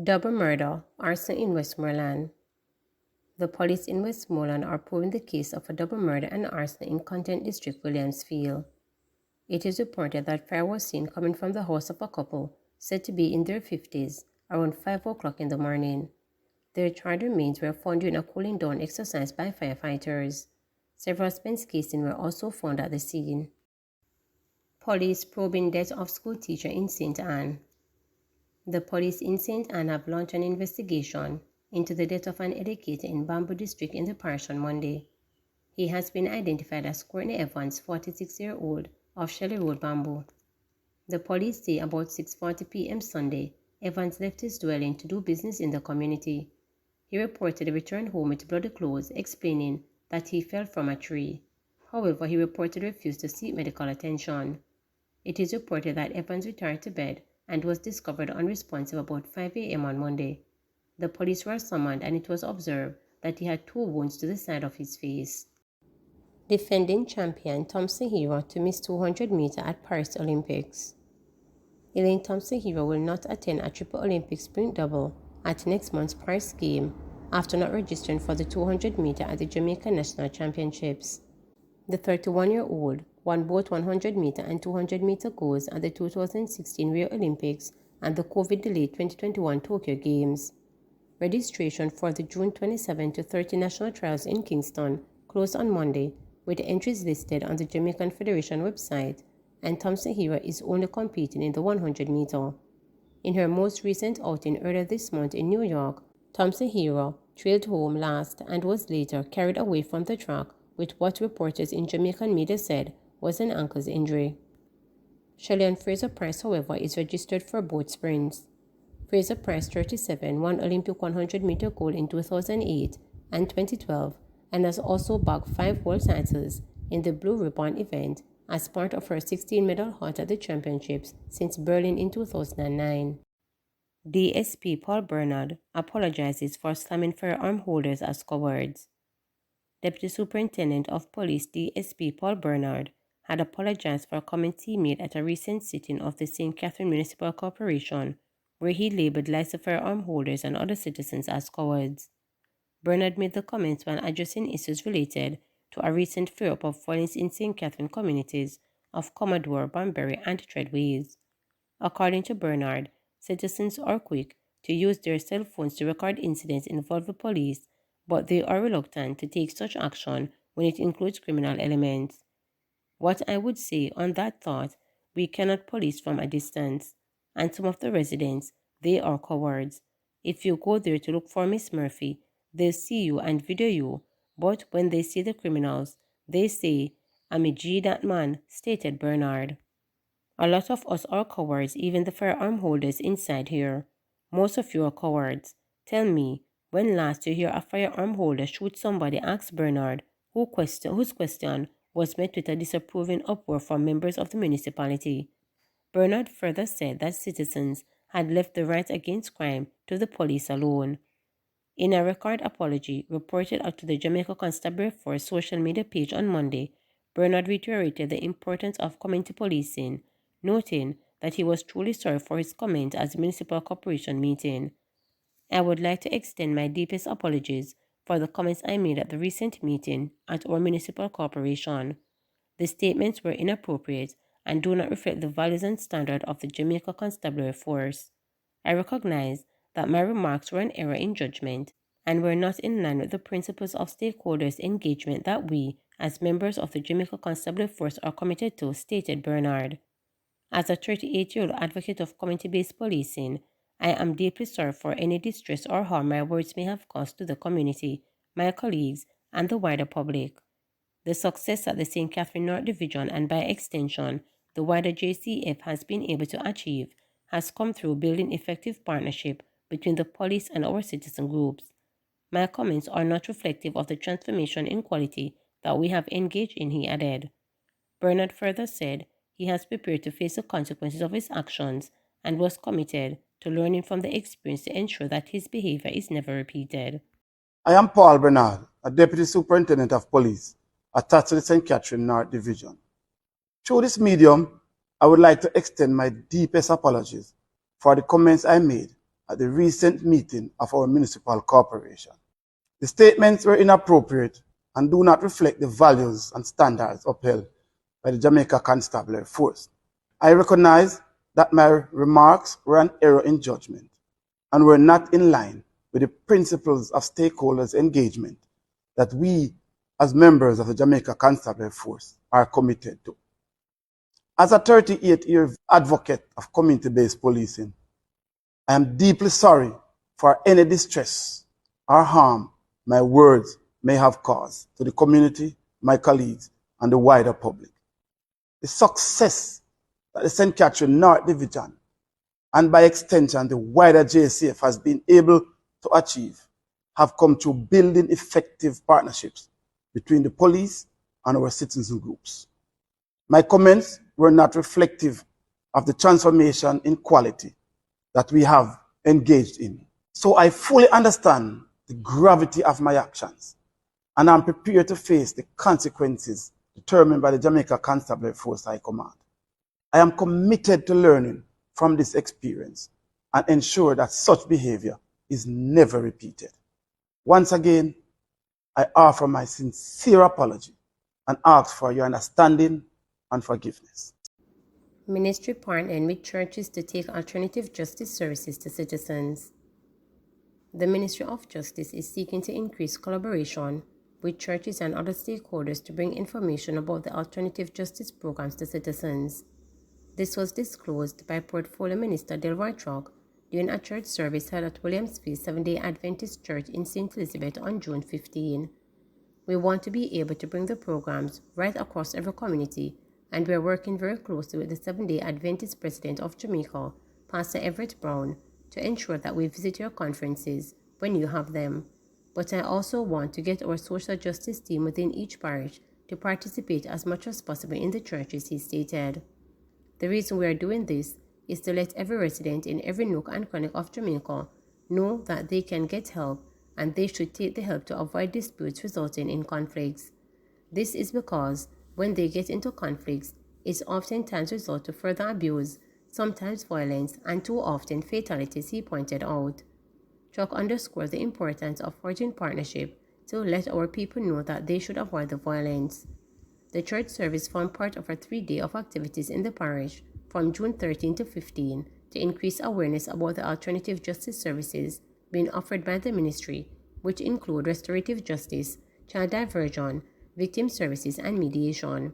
Double murder, arson in Westmoreland. The police in Westmoreland are proving the case of a double murder and arson in Content District, Williamsfield. It is reported that fire was seen coming from the house of a couple said to be in their 50s around 5 o'clock in the morning. Their charred remains were found during a cooling down exercise by firefighters. Several spent casings were also found at the scene. Police probing death of school teacher in St. Anne. The police in St. Anne have launched an investigation into the death of an educator in Bamboo District in the parish on Monday. He has been identified as Courtney Evans, 46-year-old, of Shelley Road, Bamboo. The police say about 6:40 p.m. Sunday, Evans left his dwelling to do business in the community. He reportedly returned home with bloody clothes, explaining that he fell from a tree. However, he reportedly refused to seek medical attention. It is reported that Evans retired to bed and was discovered unresponsive about 5 a.m. on Monday. The police were summoned and it was observed that he had 2 wounds to the side of his face. Defending champion Thompson Hero to miss 200 meter at Paris Olympics. Elaine Thompson Hero will not attend a triple Olympic sprint double at next month's Paris game after not registering for the 200 meter at the Jamaica National Championships. The 31-year-old won both 100 meter and 200 meter golds at the 2016 Rio Olympics and the COVID-delayed 2021 Tokyo Games. Registration for the June 27 to 30 national trials in Kingston closed on Monday, with entries listed on the Jamaican Federation website, and Thompson Hero is only competing in the 100 meter. In her most recent outing earlier this month in New York, Thompson Hero trailed home last and was later carried away from the track with what reporters in Jamaican media said was an ankle injury. Shelley Fraser-Price, however, is registered for both sprints. Fraser-Price, 37, won Olympic 100 meter gold in 2008 and 2012 and has also bagged 5 world titles in the Blue Ribbon event as part of her 16-medal hunt at the championships since Berlin in 2009. DSP Paul Bernard apologizes for slamming firearm holders as cowards. Deputy Superintendent of Police DSP Paul Bernard had apologized for a comment he made at a recent sitting of the St. Catherine Municipal Corporation, where he labeled licensed firearm holders and other citizens as cowards. Bernard made the comments when addressing issues related to a recent flare-up of violence in St. Catherine communities of Commodore, Banbury, and Treadways. According to Bernard, citizens are quick to use their cell phones to record incidents involving the police, but they are reluctant to take such action when it includes criminal elements. What I would say on that thought, we cannot police from a distance. And some of the residents, they are cowards. If you go there to look for Miss Murphy, they'll see you and video you, but when they see the criminals, they say, "I'm a G that man," stated Bernard. A lot of us are cowards, even the firearm holders inside here. Most of you are cowards. Tell me, when last you hear a firearm holder shoot somebody, asked Bernard, whose question was met with a disapproving uproar from members of the municipality. Bernard further said that citizens had left the right against crime to the police alone. In a record apology reported out to the Jamaica Constabulary Force social media page on Monday, Bernard reiterated the importance of community policing, noting that he was truly sorry for his comment at the municipal corporation meeting. "I would like to extend my deepest apologies for the comments I made at the recent meeting at our municipal corporation. The statements were inappropriate and do not reflect the values and standards of the Jamaica Constabulary Force. I recognize that my remarks were an error in judgment and were not in line with the principles of stakeholders' engagement that we, as members of the Jamaica Constabulary Force, are committed to," stated Bernard. "As a 38-year-old advocate of community-based policing, I am deeply sorry for any distress or harm my words may have caused to the community, my colleagues, and the wider public. The success that the St. Catherine North Division and by extension the wider JCF has been able to achieve has come through building effective partnership between the police and our citizen groups. My comments are not reflective of the transformation in quality that we have engaged in," he added. Bernard further said he has prepared to face the consequences of his actions and was committed to learning from the experience to ensure that his behavior is never repeated. I am Paul Bernard, a Deputy Superintendent of Police attached to the St. Catherine North Division. Through this medium, I would like to extend my deepest apologies for the comments I made at the recent meeting of our municipal corporation. The statements were inappropriate and do not reflect the values and standards upheld by the Jamaica Constabulary Force. I recognize that my remarks were an error in judgment and were not in line with the principles of stakeholders' engagement that we, as members of the Jamaica Constabulary Force, are committed to. As a 38-year advocate of community-based policing, I am deeply sorry for any distress or harm my words may have caused to the community, my colleagues, and the wider public. The success that the St. Catherine North Division, and by extension the wider JCF, has been able to achieve have come through building effective partnerships between the police and our citizen groups. My comments were not reflective of the transformation in quality that we have engaged in. So I fully understand the gravity of my actions, and I'm prepared to face the consequences determined by the Jamaica Constabulary Force I command. I am committed to learning from this experience and ensure that such behavior is never repeated. Once again, I offer my sincere apology and ask for your understanding and forgiveness. Ministry partnering with churches to take alternative justice services to citizens. The Ministry of Justice is seeking to increase collaboration with churches and other stakeholders to bring information about the alternative justice programs to citizens. This was disclosed by Portfolio Minister Delroy Truck during a church service held at Williamsfield Seventh-day Adventist Church in St. Elizabeth on June 15. We want to be able to bring the programs right across every community, and we are working very closely with the Seventh-day Adventist President of Jamaica, Pastor Everett Brown, to ensure that we visit your conferences when you have them. But I also want to get our social justice team within each parish to participate as much as possible in the churches, he stated. The reason we are doing this is to let every resident in every nook and cranny of Jamaica know that they can get help and they should take the help to avoid disputes resulting in conflicts. This is because when they get into conflicts, it oftentimes results to further abuse, sometimes violence, and too often fatalities, he pointed out. Chuck underscored the importance of forging partnership to let our people know that they should avoid the violence. The church service formed part of a 3-day of activities in the parish from June 13 to 15 to increase awareness about the alternative justice services being offered by the ministry, which include restorative justice, child diversion, victim services, and mediation.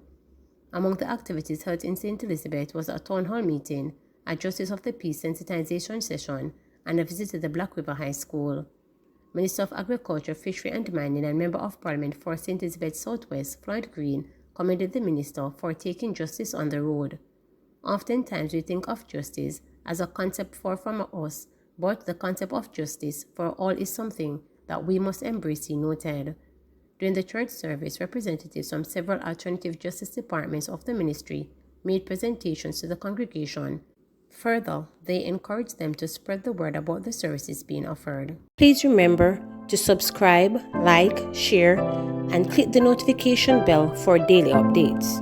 Among the activities held in St. Elizabeth was a town hall meeting, a Justice of the Peace sensitization session, and a visit to the Black River High School. Minister of Agriculture, Fishery and Mining and Member of Parliament for St. Elizabeth Southwest, Floyd Green, commended the minister for taking justice on the road. Oftentimes we think of justice as a concept far from us, but the concept of justice for all is something that we must embrace, he noted. During the church service, representatives from several alternative justice departments of the ministry made presentations to the congregation. Further, they encouraged them to spread the word about the services being offered. Please remember to subscribe, like, share, and click the notification bell for daily updates.